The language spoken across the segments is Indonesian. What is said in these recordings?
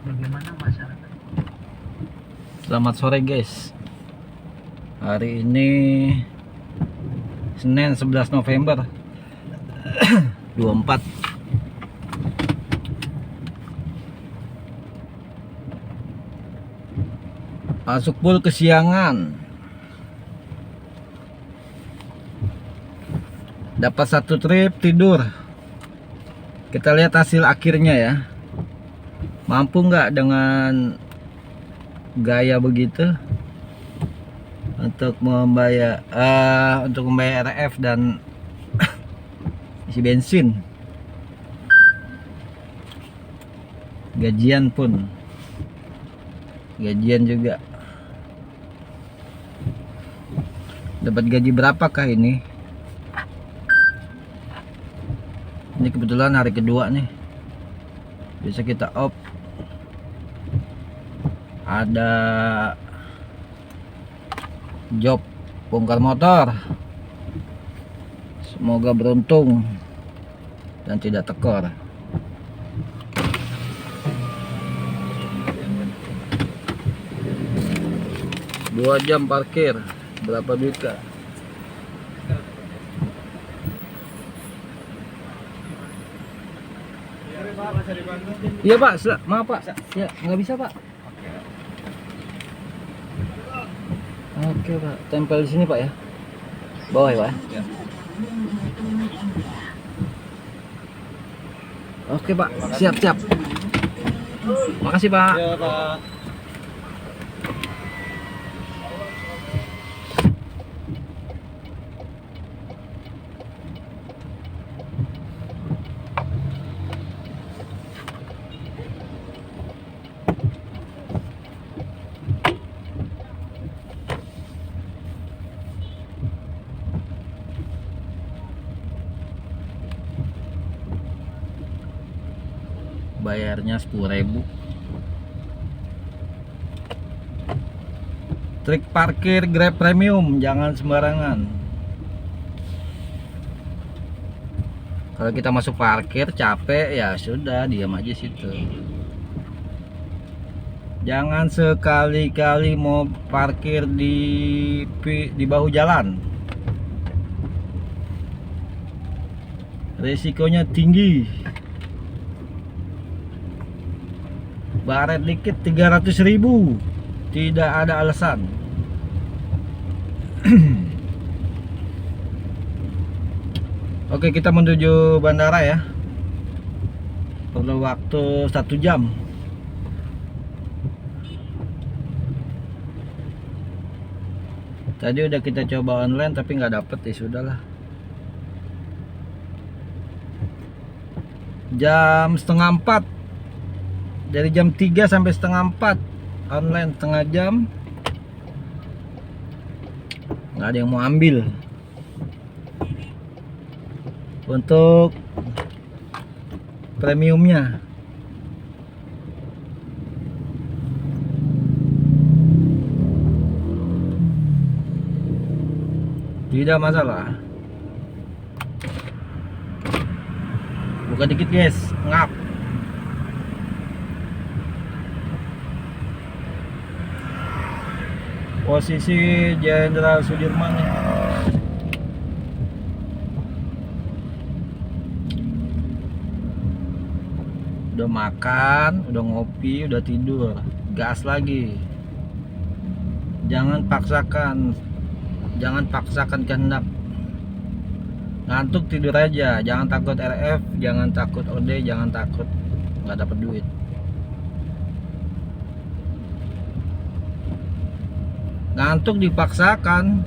bagaimana masyarakat. Selamat sore guys. Hari ini Senin 11 November 24. Masuk full kesiangan. Dapat satu trip tidur. Kita lihat hasil akhirnya ya. Mampu nggak dengan gaya begitu untuk membayar RF dan isi bensin. Gajian juga. Dapat gaji berapakah ini? Ini kebetulan hari kedua nih. Bisa kita off. Ada job bongkar motor. Semoga beruntung dan tidak tekor. Dua jam parkir, berapa duit kak? Iya pak, maaf pak, ya nggak bisa pak. Oke pak, tempel di sini pak ya, bawah ya pak. Oke pak, siap. Makasih pak. Ya, Pak. Bayarnya 10.000. Trik parkir Grab Premium, jangan sembarangan. Kalau kita masuk parkir capek ya sudah, diam aja situ. Jangan sekali-kali mau parkir di bahu jalan. Resikonya tinggi. Baret dikit 300.000. Tidak ada alasan. Oke, kita menuju bandara ya. Perlu waktu 1 jam. Tadi udah kita coba online tapi nggak dapet, ya sudahlah. Jam 3:30. Dari jam 3 sampai 3:30 online, setengah jam. Nggak ada yang mau ambil. Untuk premiumnya tidak masalah. Buka dikit guys, ngap. Posisi Jenderal Sudirman ya. Udah makan, udah ngopi, udah tidur, gas lagi. Jangan paksakan kehendak. Ngantuk tidur aja, jangan takut RF, jangan takut OD, jangan takut nggak dapat duit. Ngantuk dipaksakan,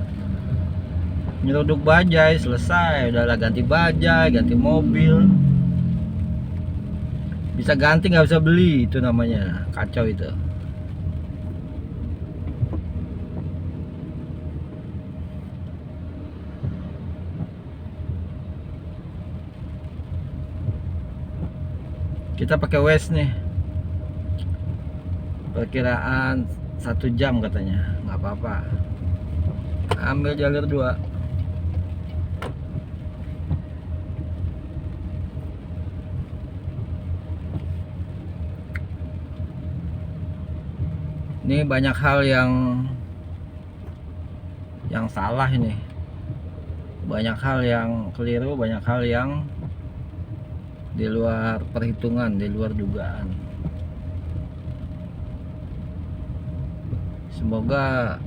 nyeruduk bajai, selesai. Udahlah, ganti bajai, ganti mobil. Bisa ganti nggak bisa beli, itu namanya kacau itu. Kita pakai Waze nih. Perkiraan 1 jam katanya, nggak apa-apa. Ambil jalur 2. Ini banyak hal yang salah ini, banyak hal yang keliru, banyak hal yang di luar perhitungan, di luar dugaan. Semoga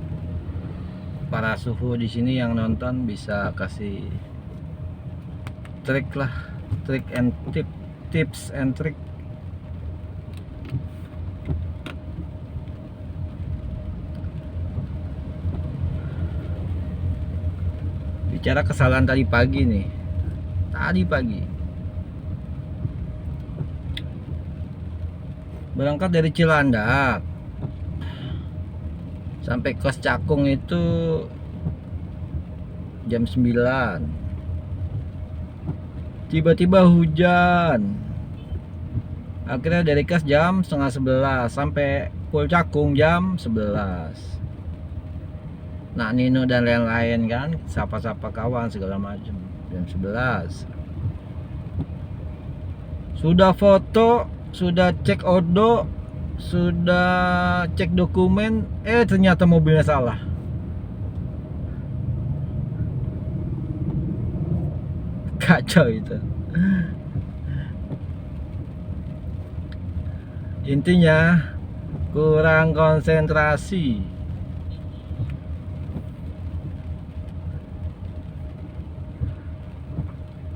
para suhu di sini yang nonton bisa kasih trik lah, tips and trick. Bicara kesalahan tadi pagi nih, berangkat dari Cilandak sampai kos Cakung itu jam 9. Tiba-tiba hujan. Akhirnya dari kos jam setengah 11 sampai Pul Cakung jam 11. Nak Nino dan lain-lain kan, sapa-sapa kawan segala macam. Jam 11. Sudah foto, sudah cek odo, sudah cek dokumen, ternyata mobilnya salah. Kacau itu. Intinya kurang konsentrasi.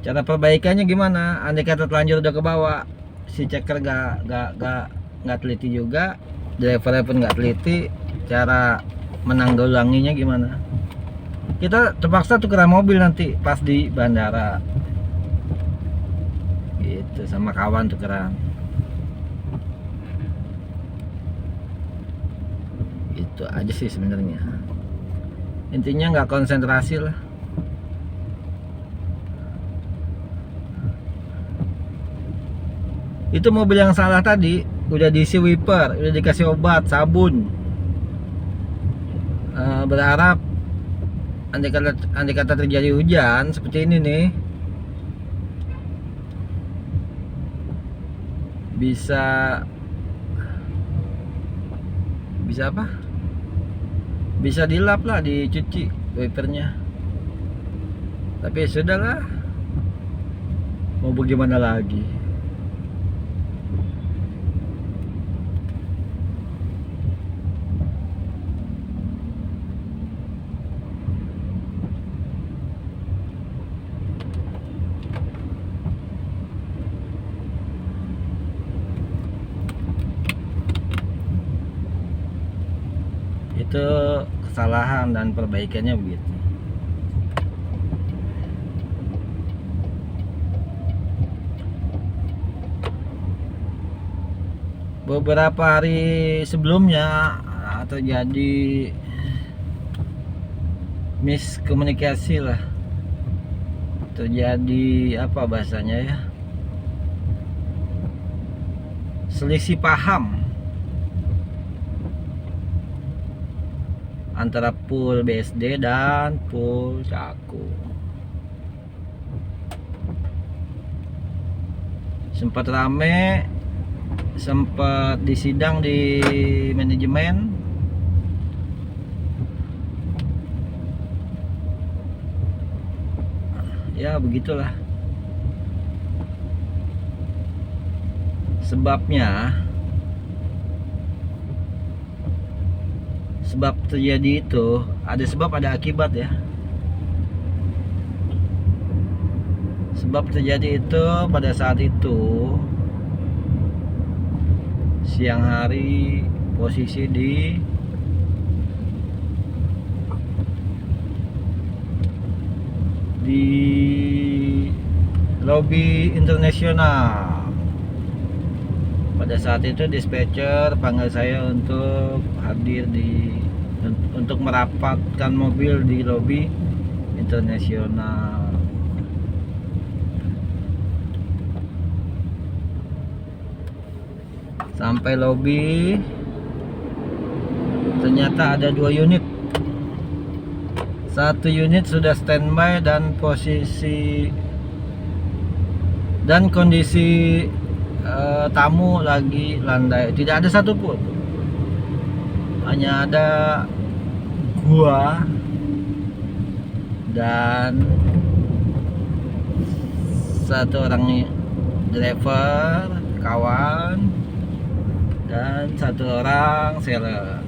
Cara perbaikannya gimana? Andai kata telanjur udah ke bawah, si ceker nggak teliti juga, drivernya pun nggak teliti, cara menanggulanginya gimana? Kita terpaksa tukeran mobil nanti pas di bandara, gitu, sama kawan tukeran. Itu aja sih sebenarnya. Intinya nggak konsentrasi lah. Itu mobil yang salah tadi udah diisi wiper, udah dikasih obat, sabun. Berharap andai kata terjadi hujan seperti ini nih, bisa apa? Bisa dilap lah, dicuci wipernya. Tapi sudahlah, mau bagaimana lagi? Itu kesalahan dan perbaikannya begitu. Beberapa hari sebelumnya terjadi miskomunikasi lah, terjadi apa bahasanya ya, selisih paham antara Pul BSD dan Pul Cakung. Sempat rame, sempat disidang di manajemen. Ya begitulah. Sebab terjadi itu, ada sebab ada akibat ya. Sebab terjadi itu pada saat itu siang hari, posisi di lobi internasional. Pada saat itu dispatcher panggil saya untuk hadir untuk merapatkan mobil di lobi internasional. Sampai lobi, ternyata ada 2 unit. Satu unit sudah standby dan posisi dan kondisi tamu lagi landai, tidak ada satupun. hanya ada gua dan satu orang driver kawan dan satu orang sales.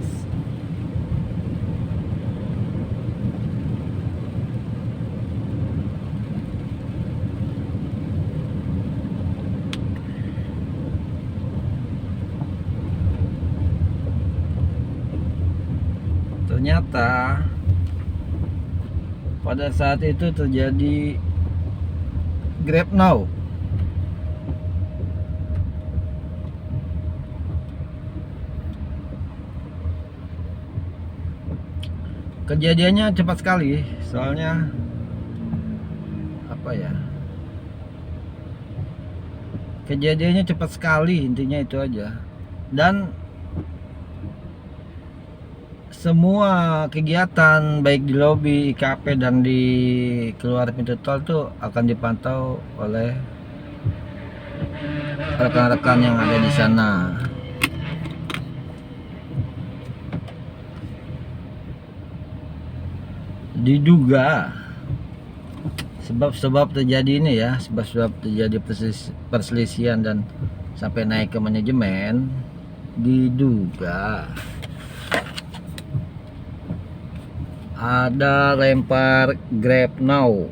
Ternyata pada saat itu terjadi Grab Now. Kejadiannya cepat sekali, soalnya apa ya? Kejadiannya cepat sekali, intinya itu aja. Dan semua kegiatan baik di lobi IKP dan di keluar pintu tol tuh akan dipantau oleh rekan-rekan yang ada di sana. Diduga sebab-sebab terjadi ini ya, sebab-sebab terjadi perselisihan dan sampai naik ke manajemen, diduga ada lempar Grab Now.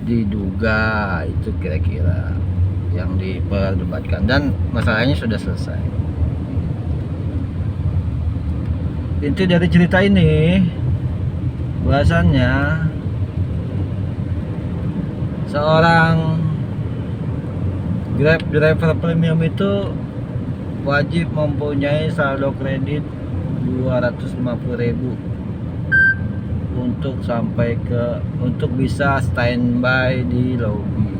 Diduga itu kira-kira yang diperdebatkan, dan masalahnya sudah selesai. Inti dari cerita ini bahwasannya seorang Grab driver premium itu wajib mempunyai saldo kredit 250.000 untuk bisa standby di lobi.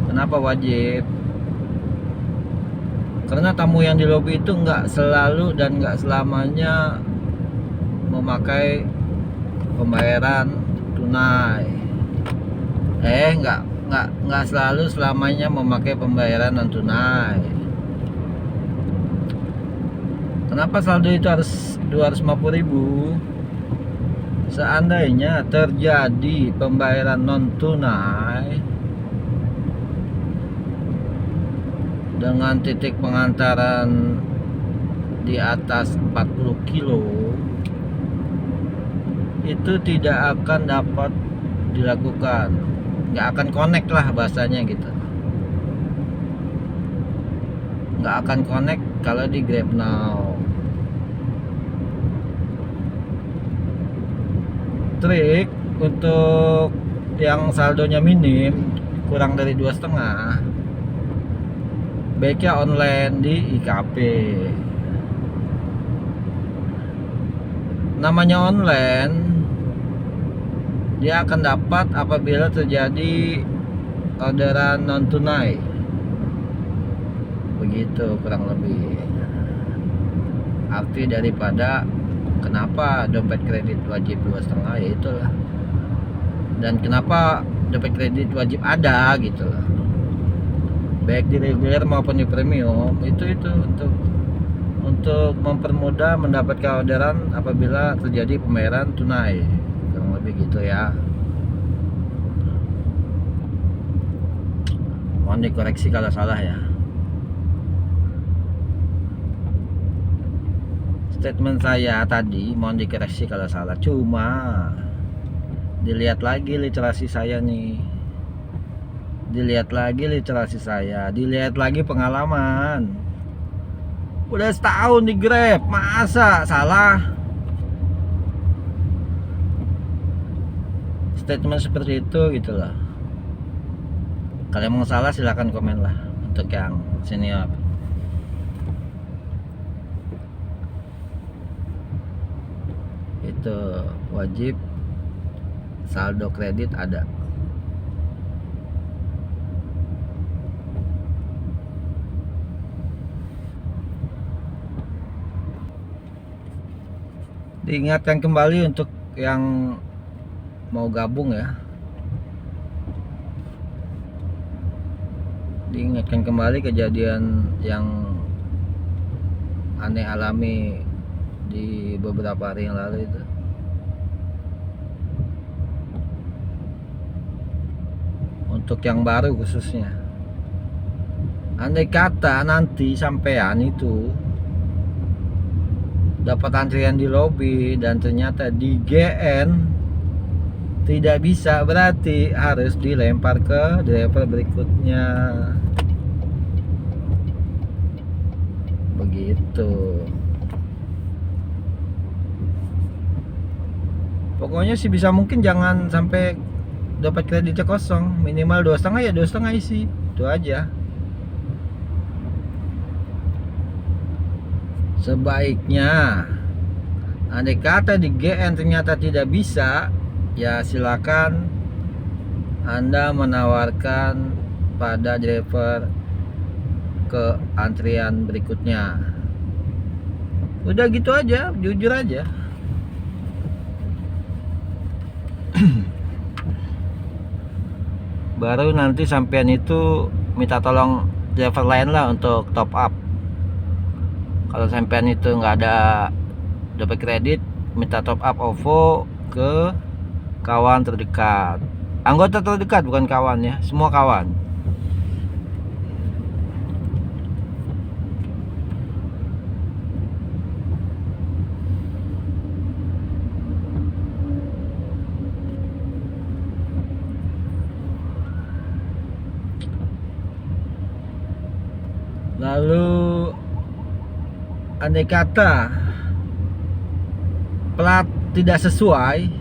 Kenapa wajib? Karena tamu yang di lobi itu nggak selalu dan nggak selamanya memakai pembayaran tunai. Nggak selalu selamanya memakai pembayaran non tunai. Kenapa saldo itu harus 250.000? Seandainya terjadi pembayaran non tunai dengan titik pengantaran di atas 40 kilo, itu tidak akan dapat dilakukan, nggak akan connect lah bahasanya gitu, nggak akan connect kalau di Grab Now. Trik untuk yang saldonya minim, kurang dari 2,5, baiknya online di IKP. Namanya online, dia akan dapat apabila terjadi orderan non tunai, begitu kurang lebih arti daripada kenapa dompet kredit wajib 2,5, ya itulah. Dan kenapa dompet kredit wajib ada gitu lah, baik di reguler maupun di premium, itu untuk mempermudah mendapatkan orderan apabila terjadi pembayaran tunai, kurang lebih gitu ya. Mohon dikoreksi kalau salah ya. Statement saya tadi mohon dikoreksi kalau salah. Cuma dilihat lagi literasi saya nih, dilihat lagi literasi saya, dilihat lagi pengalaman. Udah setahun di Grab, masa salah statement seperti itu gitu loh. Kalau emang salah silahkan komen lah untuk yang senior. Itu wajib saldo kredit ada. Diingatkan kembali untuk yang mau gabung ya, diingatkan kembali kejadian yang aneh alami di beberapa hari yang lalu itu. Untuk yang baru khususnya, andai kata nanti sampean itu dapat antrian di lobi dan ternyata di GN tidak bisa, berarti harus dilempar ke driver berikutnya. Begitu. Pokoknya sih bisa mungkin jangan sampai dapat kreditnya kosong, minimal 2,5 ya 2,5 isi, itu aja. Sebaiknya andai kata di GN ternyata tidak bisa, ya silakan Anda menawarkan pada driver ke antrian berikutnya. Udah gitu aja, jujur aja. Baru nanti sampean itu minta tolong driver lain lah untuk top up. Kalau sampean itu nggak ada dapat kredit, minta top up OVO ke kawan terdekat, anggota terdekat, bukan kawan ya, semua kawan. Lalu andai kata plat tidak sesuai,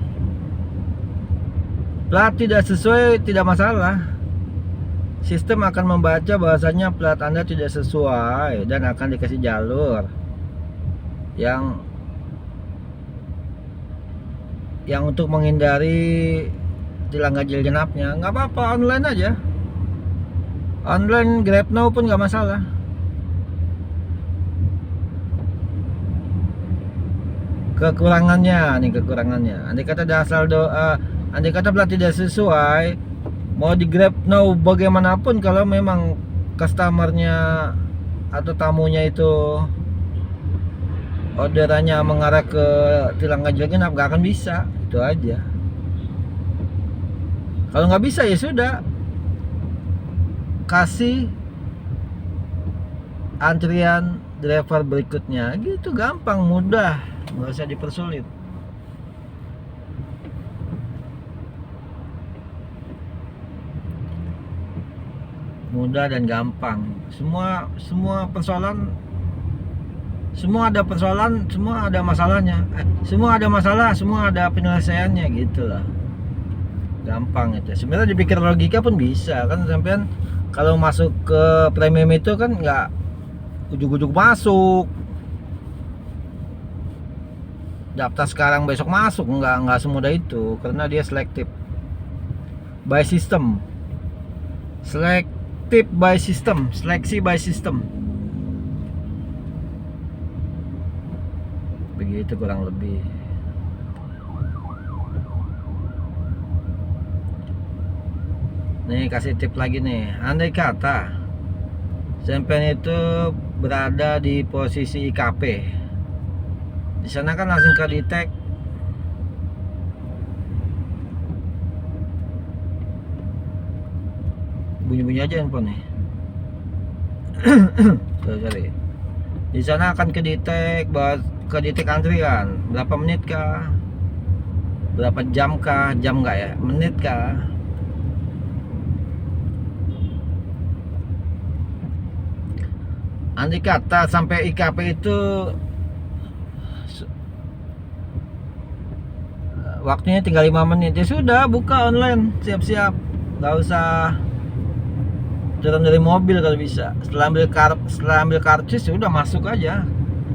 tidak masalah. Sistem akan membaca bahwasanya plat Anda tidak sesuai dan akan dikasih jalur yang untuk menghindari tilang ganjil genapnya. Nggak apa-apa, online aja, online Grab Now pun nggak masalah. Kekurangannya andai kata dasar andai kata plat tidak sesuai, mau di Grab Now bagaimanapun, kalau memang customernya atau tamunya itu orderannya mengarah ke tilang ganjil genap, nggak akan bisa. Itu aja. Kalau nggak bisa ya sudah, kasih antrian driver berikutnya, gitu, gampang, mudah, nggak usah dipersulit. Mudah dan gampang. Semua persoalan, semua ada persoalan, semua ada masalahnya, semua ada masalah, semua ada penyelesaiannya, gitulah. Gampang itu. Sebenarnya dipikir logika pun bisa kan, sampean kalau masuk ke premium itu kan nggak ujuk-ujuk masuk, daftar sekarang besok masuk, nggak semudah itu, karena dia selektif by system, seleksi by system, begitu kurang lebih. Nih kasih tip lagi nih, andai kata sampean itu berada di posisi IKP, di sana kan langsung ke detect bunyi-bunyi aja handphone nih. Sorry. Di sana akan ke detect antrian berapa menit kah, berapa jam kah, jam nggak ya, menit kah. Andai kata sampai IKP itu waktunya tinggal 5 menit, ya sudah, buka online, siap-siap, nggak usah turun dari mobil kalau bisa. Setelah ambil karcis ya udah masuk aja,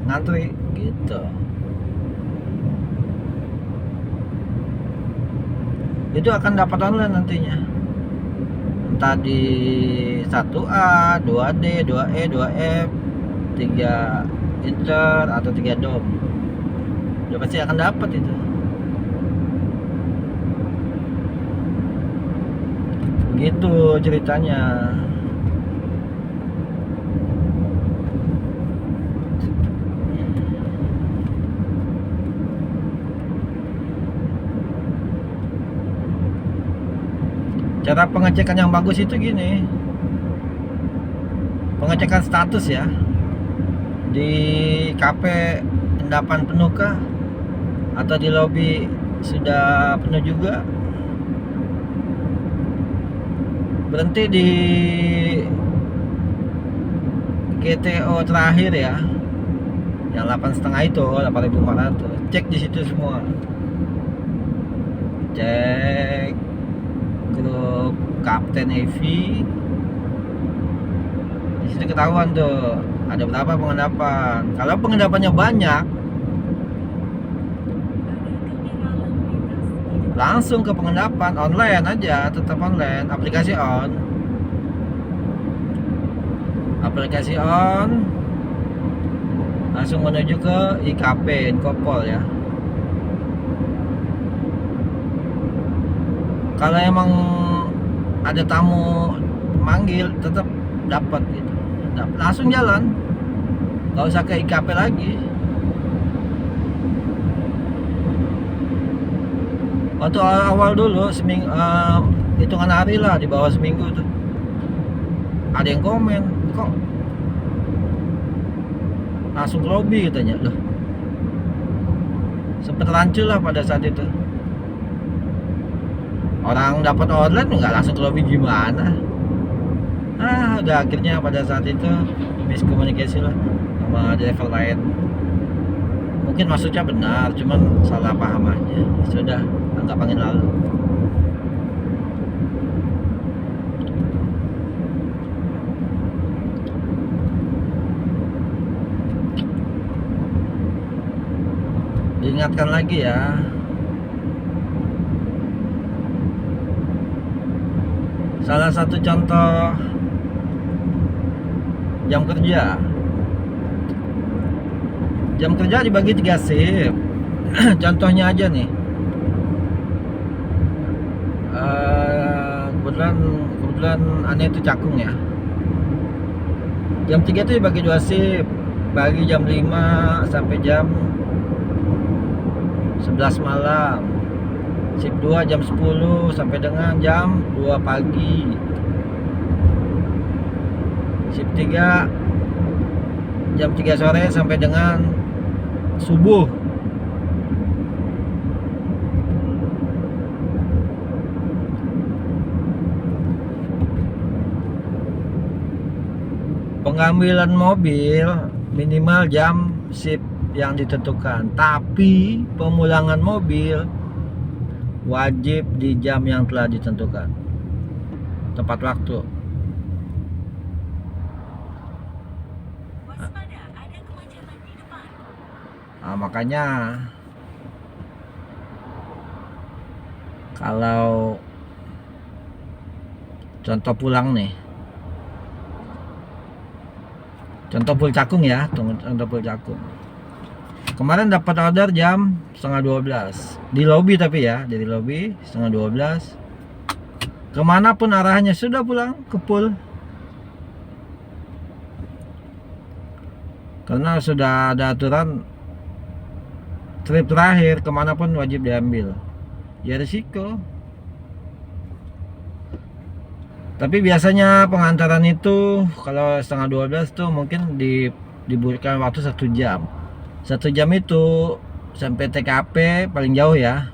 ngantri gitu. Itu akan dapat online nantinya, entah di 1A, 2D, 2E, 2F, 3 inter atau 3 dom. udah pasti akan dapat itu. Begitu ceritanya. Cara pengecekan yang bagus itu gini, pengecekan status ya, di kafe endapan penuh kah, atau di lobi sudah penuh juga. Berhenti di GTO terakhir ya, yang 8,5 itu 8.400. Cek di situ semua, cek grup Kapten Evi, di situ ketahuan tuh ada berapa pengendapan. Kalau pengendapannya banyak, langsung ke pengendapan online aja, tetap online, aplikasi on, langsung menuju ke IKP Inkopol ya. Kalau emang ada tamu manggil, tetap dapat gitu, langsung jalan, nggak usah ke IKP lagi. Waktu awal dulu seminggu, hitungan hari lah, di bawah seminggu tuh, ada yang komen, kok langsung ke lobby katanya. Loh, sempet rancu lah pada saat itu. Orang dapat online nggak langsung ke lobby gimana? Udah akhirnya pada saat itu miskomunikasi lah sama driver lain. Mungkin maksudnya benar, cuman salah paham aja. Sudah, anggap angin lalu. Diingatkan lagi ya, salah satu contoh jam kerja. Jam kerja dibagi 3 shift. Contohnya aja nih, kebetulan aneh itu Cakung ya. Jam 3 itu dibagi 2 shift, bagi jam 5 sampai jam 11 malam. Shift 2 jam 10 sampai dengan jam 2 pagi. Shift 3 jam 3 sore sampai dengan subuh. Pengambilan mobil minimal jam shift yang ditentukan, tapi pemulangan mobil wajib di jam yang telah ditentukan, tepat waktu. Makanya kalau contoh pulang nih, contoh Pul Cakung ya, contoh Pul Cakung. Kemarin dapat order jam 11:30 di lobi, tapi ya dari lobi 11:30. Kemanapun arahnya sudah pulang ke Pul, karena sudah ada aturan trip terakhir kemanapun wajib diambil. Ya risiko. Tapi biasanya pengantaran itu kalau 11:30 tuh mungkin diberikan waktu 1 jam. 1 jam itu sampai TKP paling jauh ya.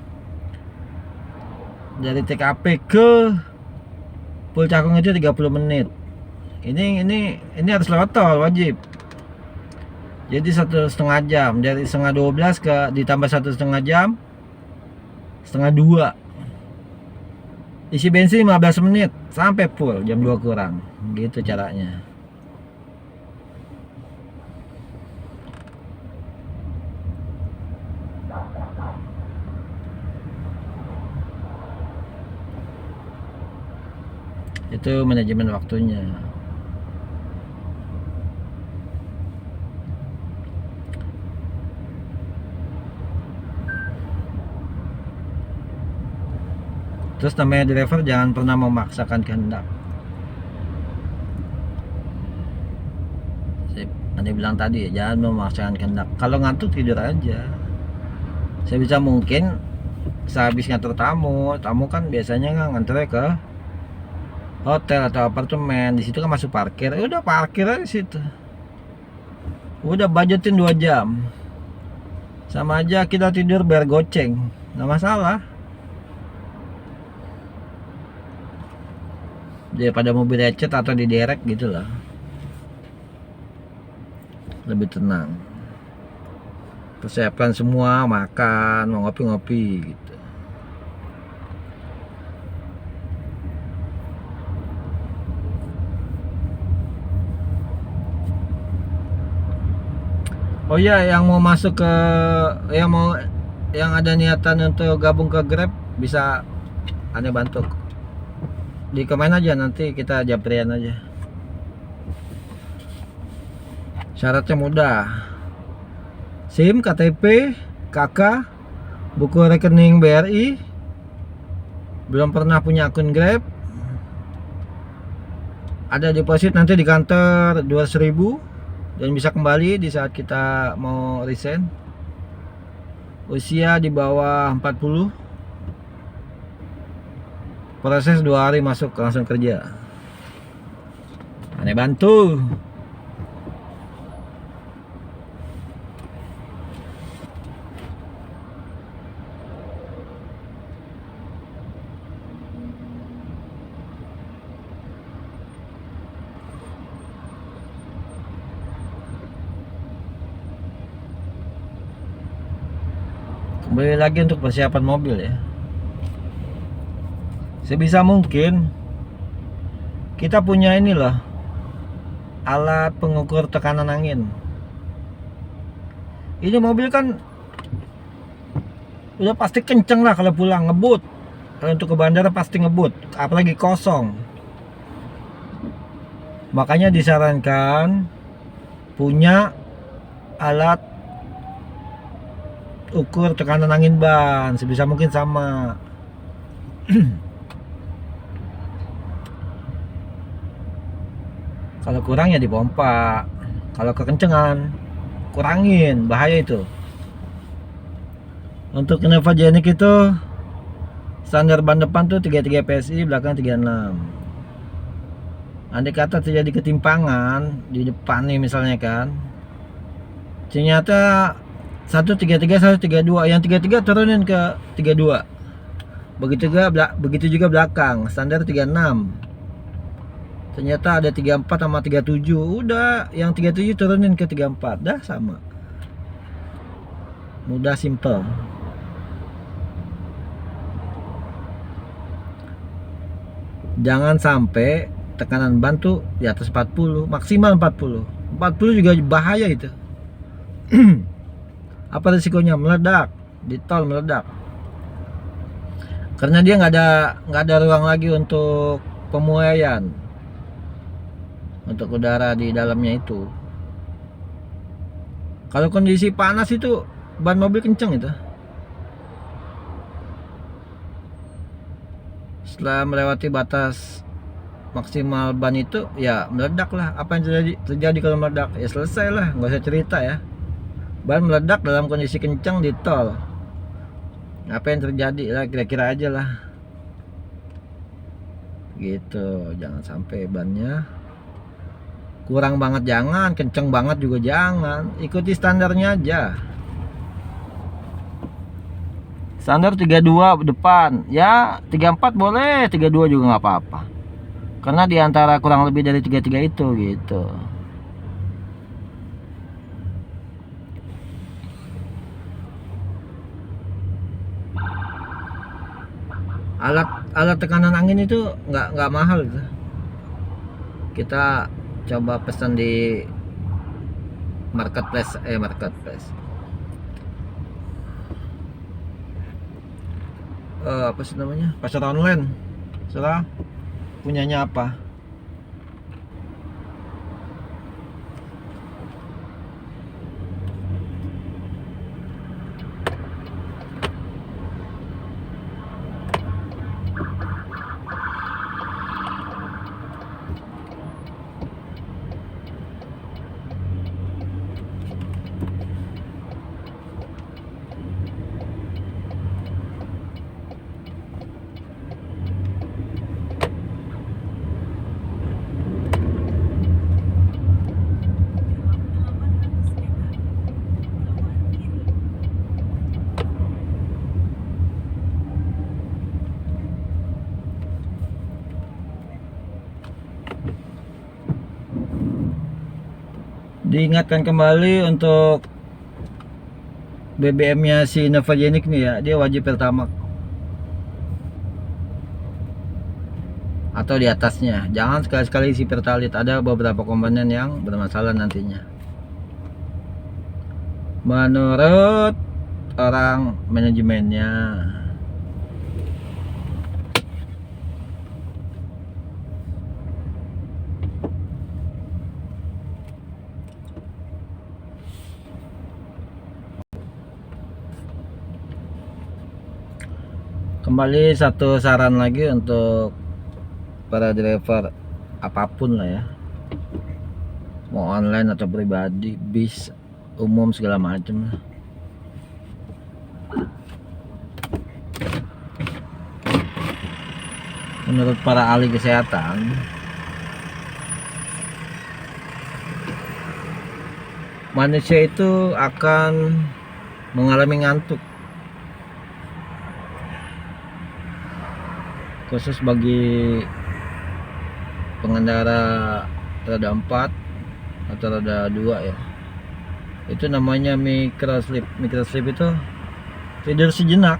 Dari TKP ke Pul Cakung itu 30 menit. Ini harus lewat tol wajib. Jadi 1,5 jam, dari 11:30 ke ditambah 1,5 jam, setengah 2. Isi bensin 15 menit sampai full jam 2 kurang. Gitu caranya. Itu manajemen waktunya. Terus namanya driver jangan pernah memaksakan kehendak. Anda bilang tadi ya, jangan memaksakan kehendak. Kalau ngantuk tidur aja. Sebisa mungkin sehabis ngatur tamu kan biasanya nggak nganternya ke hotel atau apartemen. Di situ kan masuk parkir. Udah parkir aja di situ. Udah budgetin 2 jam. Sama aja kita tidur bayar goceng. Nggak masalah. Daripada mobil lecet atau diderek gitu lah. Lebih tenang. Persiapkan semua, makan, mau ngopi-ngopi gitu. Oh iya, yang mau masuk ke yang ada niatan untuk gabung ke Grab bisa Anda bantu. Di komen aja, nanti kita japrian aja. Syaratnya mudah. SIM, KTP, KK, buku rekening BRI, belum pernah punya akun Grab, ada deposit nanti di kantor 200.000 dan bisa kembali di saat kita mau resign. Usia di bawah 40, proses 2 hari masuk langsung kerja. Aneh bantu. Kembali lagi untuk persiapan mobil ya. Sebisa mungkin kita punya ini loh, alat pengukur tekanan angin. Ini mobil kan udah pasti kenceng lah kalau pulang, ngebut. Kalau untuk ke bandara pasti ngebut, apalagi kosong. Makanya disarankan punya alat ukur tekanan angin ban, sebisa mungkin sama. Kalau kurang ya dipompa. Kalau kekencengan kurangin, bahaya itu. Untuk Innova Genik itu standar ban depan tuh 33 PSI, belakang 36. Andai kata terjadi ketimpangan di depan nih misalnya kan, ternyata 133 132, yang 33 turunin ke 32. Begitu juga belakang standar 36. Ternyata ada 34 sama 37. Udah yang 37 turunin ke 34. Dah sama. Mudah, simple. Jangan sampai tekanan ban tuh di atas 40, maksimal 40. 40 juga bahaya itu. Apa risikonya? Meledak di tol, meledak karena dia nggak ada ruang lagi untuk pemuaian untuk udara di dalamnya itu. Kalau kondisi panas itu ban mobil kenceng itu, setelah melewati batas maksimal ban itu ya meledak lah. Apa yang terjadi kalau meledak? Ya selesai lah, nggak usah cerita ya. Ban meledak dalam kondisi kencang di tol, apa yang terjadi lah, kira-kira aja lah gitu. Jangan sampai bannya kurang banget, jangan kenceng banget juga jangan. Ikuti standarnya aja. Standar 32 depan ya, 34 boleh, 32 juga nggak apa-apa, karena diantara kurang lebih dari 33 itu gitu. Alat tekanan angin itu nggak mahal gitu. Kita coba pesan di marketplace apa sih namanya, pasar online. Salah, punyanya apa? Diingatkan kembali untuk BBM-nya si Novogenic nih ya, dia wajib Pertamax atau di atasnya. Jangan sekali-sekali isi Pertalite, ada beberapa komponen yang bermasalah nantinya menurut orang manajemennya. Kembali satu saran lagi untuk para driver apapun lah ya, mau online atau pribadi, bis, umum, segala macam lah. Menurut para ahli kesehatan, manusia itu akan mengalami ngantuk, khusus bagi pengendara roda 4 atau roda 2 ya. Itu namanya microsleep. Microsleep itu tidur sejenak.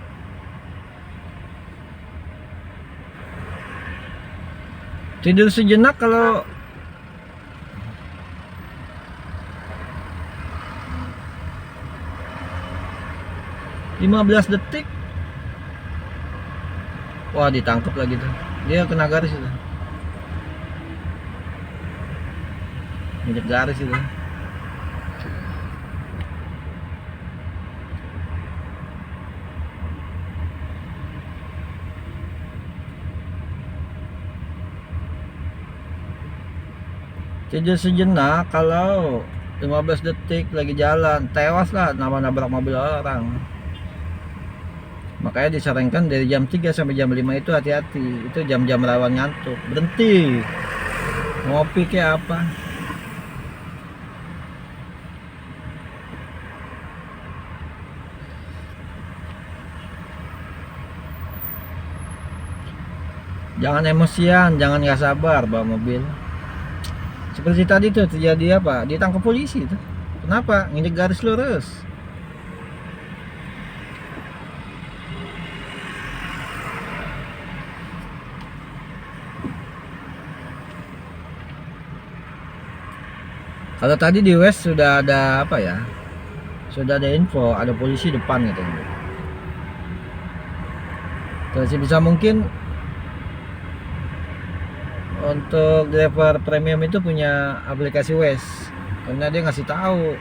Tidur sejenak kalau detik, wah ditangkap lagi tuh, dia kena garis itu, injek garis itu. Tidur sejenak kalau 15 detik lagi jalan, tewas lah, nabrak mobil orang. Makanya disarankan dari jam 3 sampai jam 5 itu hati-hati, itu jam-jam rawan ngantuk. Berhenti ngopi kayak apa, jangan emosian, jangan nggak sabar bawa mobil. Seperti tadi tuh terjadi apa, ditangkap polisi tuh. Kenapa? Nginjek garis lurus. Kalau tadi di West sudah ada apa ya, sudah ada info, ada polisi depan gitu. Terus bisa mungkin untuk driver premium itu punya aplikasi Waze, karena dia ngasih tahu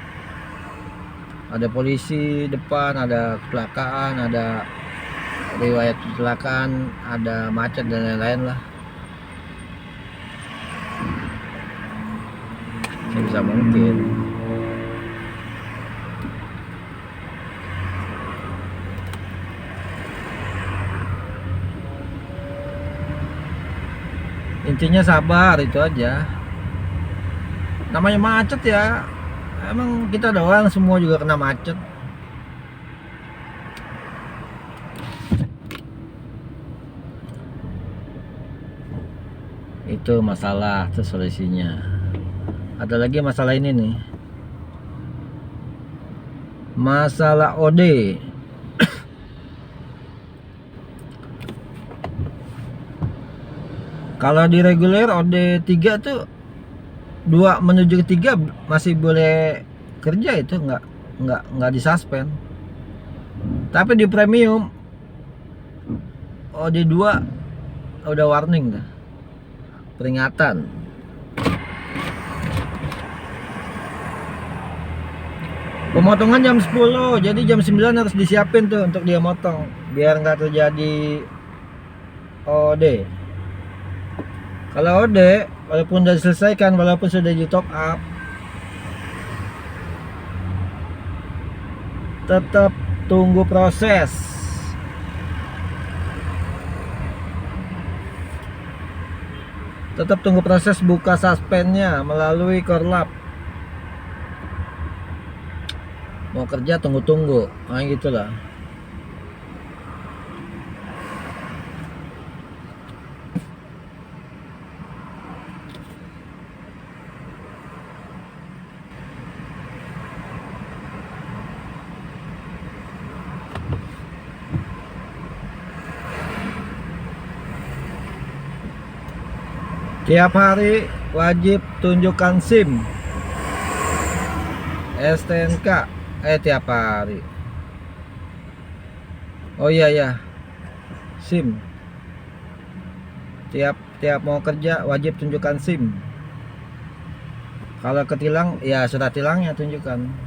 ada polisi depan, ada kecelakaan, ada riwayat kecelakaan, ada macet dan lain-lain lah. Bisa mungkin. Intinya sabar, itu aja. Namanya macet ya, emang kita doang, semua juga kena macet. Itu masalah, itu solusinya. Ada lagi masalah ini nih, masalah OD. Kalau di reguler OD 3 tuh 2 menuju ke 3 masih boleh kerja, itu nggak disuspend. Tapi di premium OD 2 udah warning dah, peringatan. Pemotongan jam 10, jadi jam 9 harus disiapin tuh untuk dia motong, biar nggak terjadi OD. Kalau OD, walaupun sudah diselesaikan, walaupun sudah di top up, tetap tunggu proses. Tetap tunggu proses buka suspendnya melalui korlap. Mau kerja tunggu-tunggu, gitulah. Tiap hari wajib tunjukkan SIM, STNK. Tiap hari. Oh iya ya, SIM. Tiap tiap mau kerja wajib tunjukkan SIM. Kalau ketilang ya surat tilangnya tunjukkan.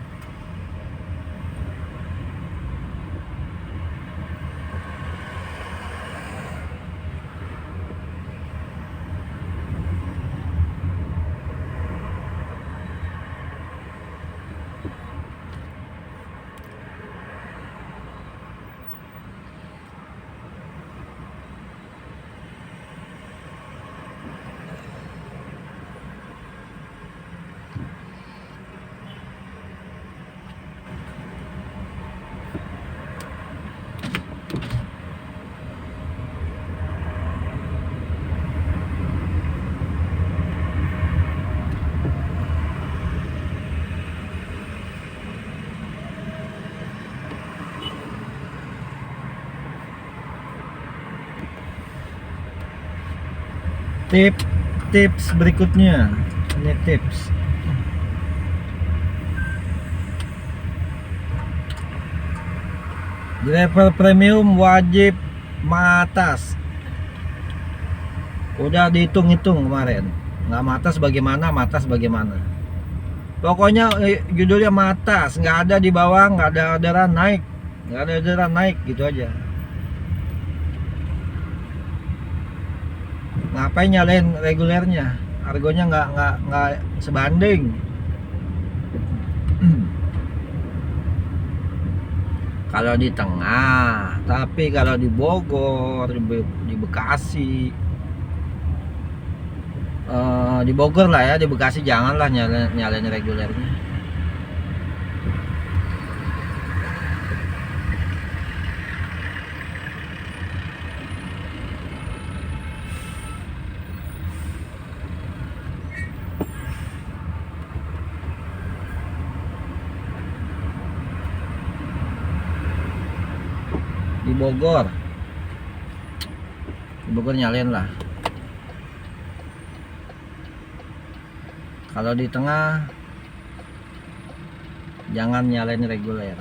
Tips berikutnya, ini tips. Driver premium wajib matas. Udah dihitung-hitung kemarin. Nggak matas bagaimana. Pokoknya judulnya matas, nggak ada di bawah, nggak ada orderan naik, gitu aja. Ngapain nyalain regulernya? Harganya nggak sebanding. Kalau di tengah, tapi kalau di Bogor, di Bekasi, di Bogor lah ya, di Bekasi janganlah nyalain regulernya. Di Bogor nyalain lah. Kalau di tengah jangan nyalain reguler.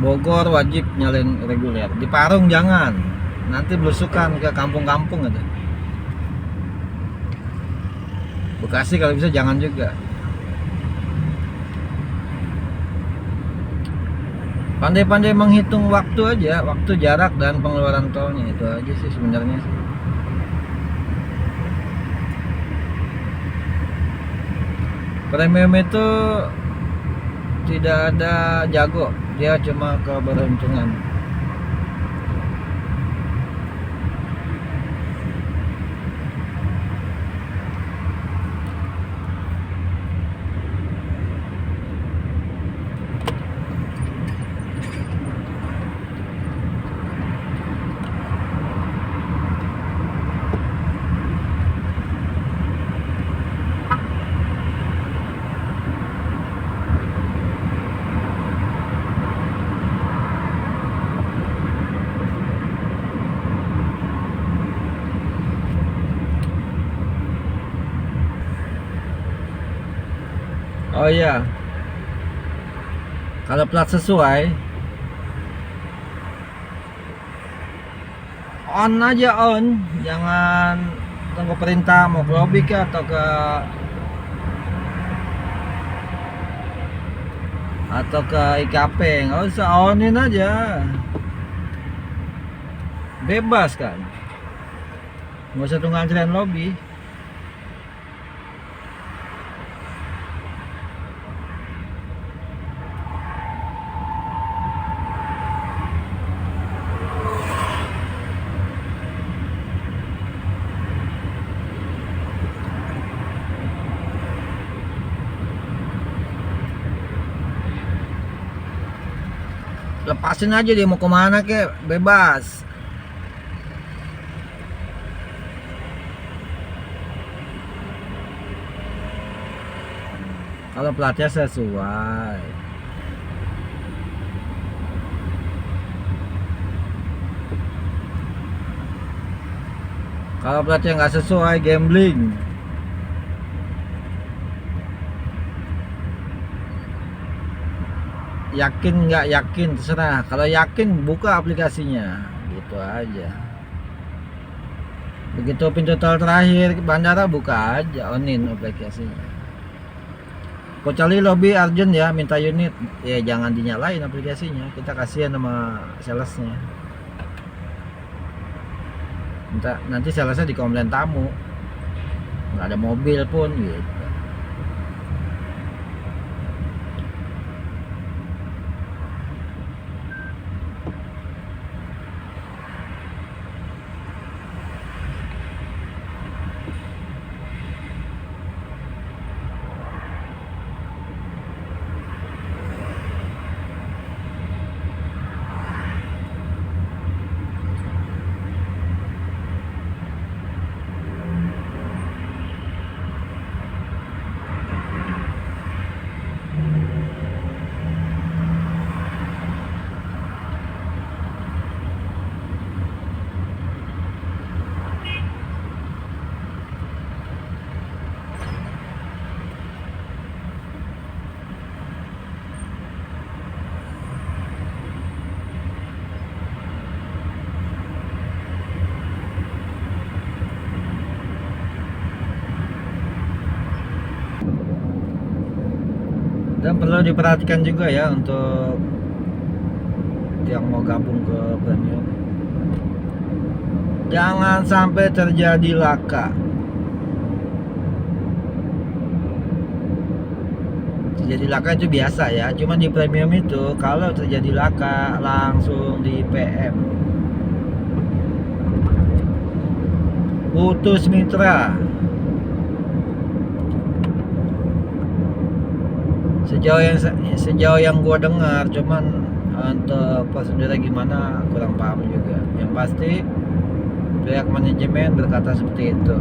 Bogor wajib nyalain reguler. Di Parung jangan. Nanti belusukan ke kampung-kampung aja. Bekasi kalau bisa jangan juga. Pandai-pandai menghitung waktu aja, waktu, jarak, dan pengeluaran tolnya. Itu aja sih sebenarnya. Premium itu tidak ada jago, dia cuma keberuntungan. Oh iya, kalau plat sesuai on aja, on, jangan tunggu perintah mau ke lobby ke atau ke IKP, nggak usah, onin aja, bebas kan, nggak usah tunggu antrian lobby. Lepasin aja dia mau kemana kek, bebas. Kalau platnya sesuai. Kalau platnya nggak sesuai, gambling. Yakin nggak yakin terserah. Kalau yakin buka aplikasinya, gitu aja. Begitu pintu tol terakhir bandara, buka aja, onin aplikasinya. Kecuali lobby urgent ya, minta unit, ya jangan dinyalain aplikasinya, kita kasihan sama salesnya. Nanti salesnya dikomplain tamu, nggak ada mobil pun gitu. Dan perlu diperhatikan juga ya untuk yang mau gabung ke premium, jangan sampai terjadi laka. Terjadi laka itu biasa ya, cuman di premium itu kalau terjadi laka langsung di PM, putus mitra. Sejauh yang gua dengar, cuman untuk prosedurnya gimana kurang paham juga. Yang pasti pihak manajemen berkata seperti itu,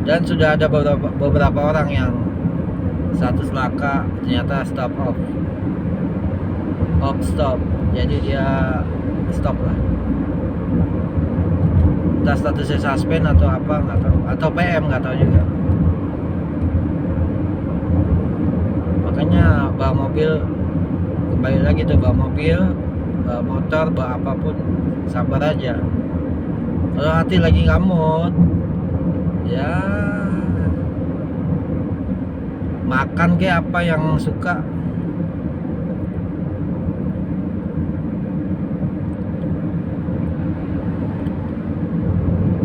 dan sudah ada beberapa orang yang status laka ternyata stop, jadi dia stop lah, entah statusnya suspend atau apa nggak tahu, atau PM nggak tahu juga. Makanya bawa mobil, kembali lagi tuh, bawa mobil, bawa motor, bawa apapun, sabar aja. Kalau hati lagi nggak mood, ya makan kayak apa yang suka.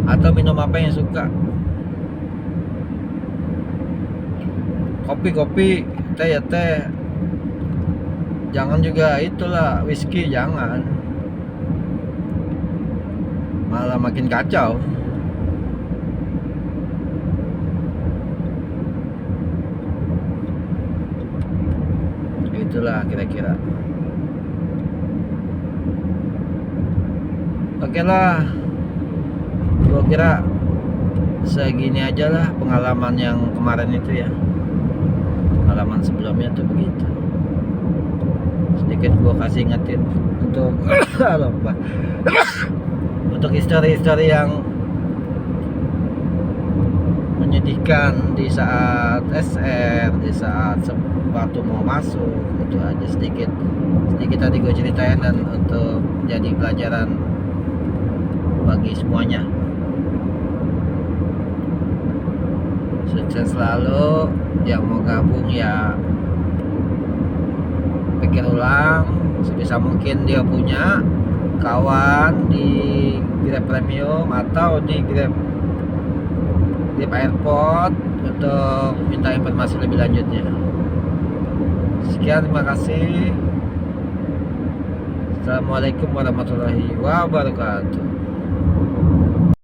Atau minum apa yang suka. Kopi, teh ya teh. Jangan juga itulah whisky, jangan. Malah makin kacau. Itulah kira-kira. Oke lah, gua kira segini aja lah pengalaman yang kemarin itu ya. Pengalaman sebelumnya tuh begitu. Sedikit gua kasih ingetin untuk lupa. Untuk histori-histori yang menyedihkan di saat SR, di saat sepatu mau masuk. Itu aja sedikit tadi gue ceritain, dan untuk jadi pelajaran bagi semuanya. Sukses selalu. Yang mau gabung ya pikir ulang, sebisa mungkin dia punya kawan di Grab Premium atau di Grab Airport untuk minta informasi lebih lanjutnya. Sekian, terima kasih. Assalamualaikum warahmatullahi wabarakatuh.